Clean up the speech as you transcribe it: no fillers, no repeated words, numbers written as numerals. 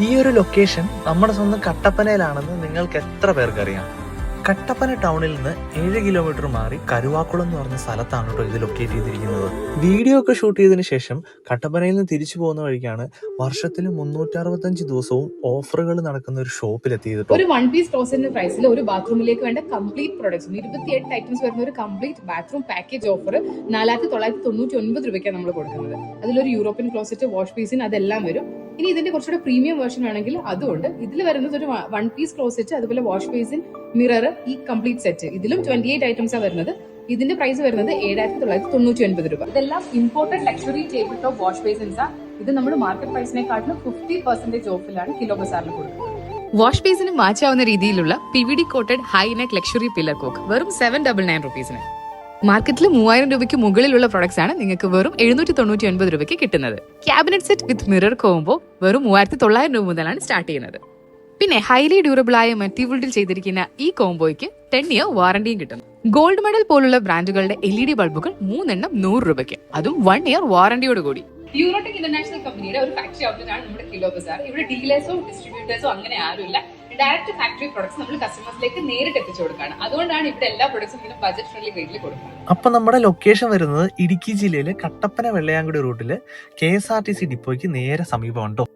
ഈ ഒരു ലൊക്കേഷൻ നമ്മുടെ സ്വന്തം കട്ടപ്പനയിലാണെന്ന് നിങ്ങൾക്ക് എത്ര പേർക്കറിയാം? കട്ടപ്പന ടൗണിൽ നിന്ന് 7 കിലോമീറ്റർ മാറി കരുവാക്കുളം എന്ന് പറഞ്ഞ സ്ഥലത്താണ് കേട്ടോ ഇത് ലൊക്കേറ്റ് ചെയ്തിരിക്കുന്നത്. വീഡിയോ ഒക്കെ ഷൂട്ട് ചെയ്തതിനു ശേഷം കട്ടപ്പനയിൽ നിന്ന് തിരിച്ചു പോകുന്ന വഴിക്കാണ് വർഷത്തിൽ 365 ദിവസവും ഓഫറുകൾ നടക്കുന്ന ഒരു ഷോപ്പിലെത്തിയത്. ഒരു 1 പീസ് ക്ലോസറ്റിന്റെ പ്രൈസിൽ ഒരു ബാത്റൂമിലേക്ക് വേണ്ട കംപ്ലീറ്റ് പ്രൊഡക്ട്സ് 28 ഐറ്റംസ് വരുന്ന ഒരു കംപ്ലീറ്റ് ബാത്റൂം പാക്കേജ് ഓഫർ 4,999 രൂപയ്ക്കാണ് നമ്മൾ കൊടുക്കുന്നത്. അതിലൊരു യൂറോപ്യൻ ക്ലോസറ്റ്, വാഷ് ബേസിൻ അതെല്ലാം വരും. ഇനി ഇതിന്റെ കുറച്ചുകൂടെ പ്രീമിയം വേർഷൻ ആണെങ്കിൽ അതുകൊണ്ട് ഇതിൽ വരുന്നത് ഒരു 1 പീസ് ക്ലോസറ്റ്, അതുപോലെ വാഷ് ബേസിൻ, മിറർ, ഈ കംപ്ലീറ്റ് സെറ്റ്. ഇതിലും 28 ഐറ്റംസ് ആണ് വരുന്നത്. ഇതിന്റെ പ്രൈസ് വരുന്നത് 7,999 രൂപ. ഇതെല്ലാം imported luxury table top wash basins ആണ്. ഇത് നമ്മൾ മാർക്കറ്റ് പ്രൈസിനെക്കാട്ടിലും 50% ഓഫിലാണ് കിലോ ബസാറിൽ കൊടുക്കുന്നത്. വാഷ് ബേസിന് മാച്ചാവുന്ന രീതിയിലുള്ള PVD coated high neck luxury pillar cock വെറും 799 റുപ്പീസിന്. മാർക്കറ്റിൽ 3000 രൂപയ്ക്ക് മുകളിലുള്ള പ്രൊഡക്ട്സ് ആണ് നിങ്ങൾക്ക് വെറും 799 രൂപയ്ക്ക് കിട്ടുന്നത്. ക്യാബിനറ്റ് സെറ്റ് വിത്ത് മിറർ കോംബോ വെറും 3900 രൂപ മുതലാണ് സ്റ്റാർട്ട് ചെയ്യുന്നത്. പിന്നെ ഹൈലി ഡ്യൂറബിൾ ആയ മെറ്റീരിയൽ ചെയ്തിരിക്കുന്ന ഈ കോംബോയ്ക്ക് 10 ഇയർ വാറണ്ടിയും കിട്ടും. ഗോൾഡ് മെഡൽ പോലുള്ള ബ്രാൻഡുകളുടെ LED ബൾബുകൾ 3 എണ്ണം 100 രൂപയ്ക്ക്, അതും 1 ഇയർ വാറണ്ടിയോട് കൂടി. യൂറോടെക് ഇന്റർനാഷണൽ കമ്പനിയുടെ ഒരു ഫാക്ടറി ഔട്ട്ലെറ്റ് ആണ് നമ്മുടെ കിലോ ബസാർ. ഇവിടെ ഡീലേഴ്സോ ഡിസ്ട്രിബ്യൂട്ടേഴ്സോ അങ്ങനെ ആരുമില്ല. ഡയറക്റ്റ് ഫാക്ടറി പ്രൊഡക്ട്സ് നമ്മൾ കസ്റ്റമേഴ്സിലേക്ക് നേരിട്ട് എത്തിച്ചു കൊടുക്കുകയാണ്. അതുകൊണ്ടാണ് ഇവിടെ എല്ലാ പ്രൊഡക്ട്സും ഇങ്ങനെ ബജറ്റ് ഫ്രണ്ട്ലി റേറ്റിൽ കൊടുക്കുന്നത്. അപ്പൊ നമ്മുടെ ലൊക്കേഷൻ വരുന്നത് ഇടുക്കി ജില്ലയിലെ കട്ടപ്പന വെള്ളയാങ്കുടി റൂട്ടില് KSRTC ഡിപ്പോയ്ക്ക് നേരെ സമീപമുണ്ടോ.